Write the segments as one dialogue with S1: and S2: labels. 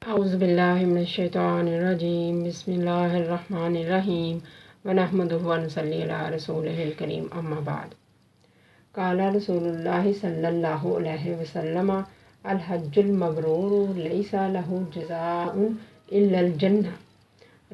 S1: اعوذ باللہ من الشیطان الرجیم بسم اللہ الرحمن الرحیم ونحمدہ ونصلی علی رسولہ الکریم اما بعد قال رسول اللہ صلی اللہ علیہ وسلم الحج المبرور لیس لہ جزاء الا الجنہ۔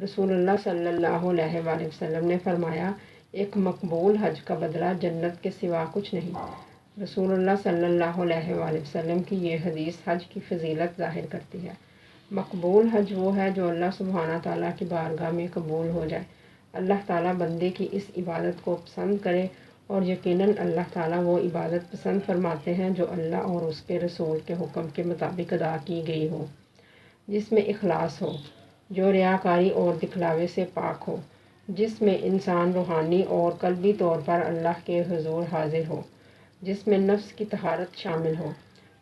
S1: رسول اللہ صلی اللہ علیہ وآلہ وسلم نے فرمایا، ایک مقبول حج کا بدلہ جنت کے سوا کچھ نہیں۔ رسول اللہ صلی اللہ علیہ وآلہ وسلم کی یہ حدیث حج کی فضیلت ظاہر کرتی ہے۔ مقبول حج وہ ہے جو اللہ سبحانہ تعالیٰ کی بارگاہ میں قبول ہو جائے۔ اللہ تعالیٰ بندے کی اس عبادت کو پسند کرے، اور یقیناً اللہ تعالیٰ وہ عبادت پسند فرماتے ہیں جو اللہ اور اس کے رسول کے حکم کے مطابق ادا کی گئی ہو، جس میں اخلاص ہو، جو ریاکاری اور دکھلاوے سے پاک ہو، جس میں انسان روحانی اور قلبی طور پر اللہ کے حضور حاضر ہو، جس میں نفس کی طہارت شامل ہو،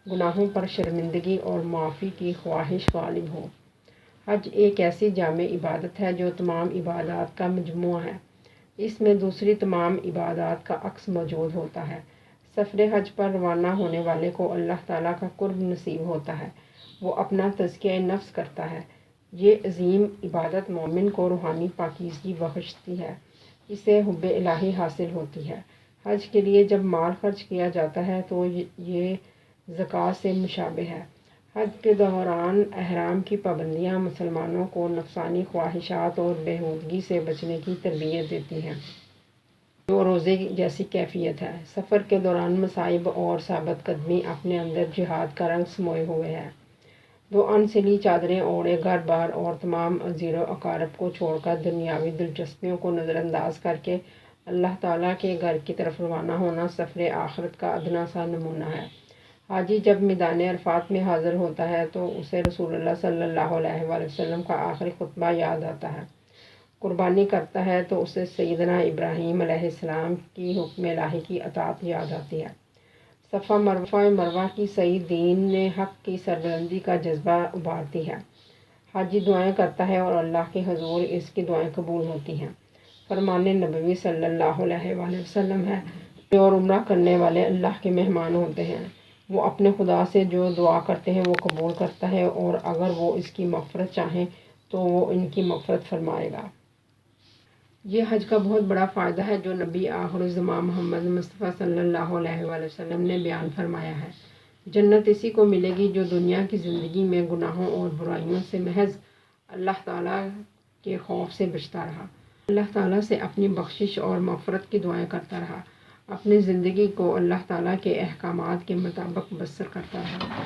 S1: گناہوں پر شرمندگی اور معافی کی خواہش غالب ہو۔ حج ایک ایسی جامع عبادت ہے جو تمام عبادات کا مجموعہ ہے۔ اس میں دوسری تمام عبادات کا عکس موجود ہوتا ہے۔ سفر حج پر روانہ ہونے والے کو اللہ تعالیٰ کا قرب نصیب ہوتا ہے، وہ اپنا تزکیہ نفس کرتا ہے۔ یہ عظیم عبادت مومن کو روحانی پاکیزگی بخشتی ہے، اسے حب الہی حاصل ہوتی ہے۔ حج کے لیے جب مال خرچ کیا جاتا ہے تو یہ زکوٰۃ سے مشابہ ہے۔ حج کے دوران احرام کی پابندیاں مسلمانوں کو نفسانی خواہشات اور بیہودگی سے بچنے کی تربیت دیتی ہیں، جو روزے جیسی کیفیت ہے۔ سفر کے دوران مصائب اور ثابت قدمی اپنے اندر جہاد کا رنگ سموئے ہوئے ہے۔ دو انسلی چادریں اوڑھے گھر بار اور تمام عزیر و اقارب کو چھوڑ کر دنیاوی دلچسپیوں کو نظر انداز کر کے اللہ تعالیٰ کے گھر کی طرف روانہ ہونا سفر آخرت کا ادنیٰ سا نمونہ ہے۔ حاجی جب میدان عرفات میں حاضر ہوتا ہے تو اسے رسول اللہ صلی اللہ علیہ وآلہ وسلم کا آخری خطبہ یاد آتا ہے۔ قربانی کرتا ہے تو اسے سیدنا ابراہیم علیہ السلام کی حکم الہی کی اطاعت یاد آتی ہے۔ صفا مروہ کی سعی دین حق کی سربلندی کا جذبہ ابھارتی ہے۔ حاجی دعائیں کرتا ہے اور اللہ کے حضور اس کی دعائیں قبول ہوتی ہیں۔ فرمان نبوی صلی اللہ علیہ وآلہ وسلم ہے، حج اور عمرہ کرنے والے اللہ کے مہمان ہوتے ہیں۔ وہ اپنے خدا سے جو دعا کرتے ہیں وہ قبول کرتا ہے، اور اگر وہ اس کی مغفرت چاہیں تو وہ ان کی مغفرت فرمائے گا۔ یہ حج کا بہت بڑا فائدہ ہے جو نبی آخر الزمان محمد مصطفیٰ صلی اللہ علیہ وآلہ وسلم نے بیان فرمایا ہے۔ جنت اسی کو ملے گی جو دنیا کی زندگی میں گناہوں اور برائیوں سے محض اللہ تعالیٰ کے خوف سے بچتا رہا، اللہ تعالیٰ سے اپنی بخشش اور مغفرت کی دعائیں کرتا رہا، اپنی زندگی کو اللہ تعالیٰ کے احکامات کے مطابق بسر کرتا رہا۔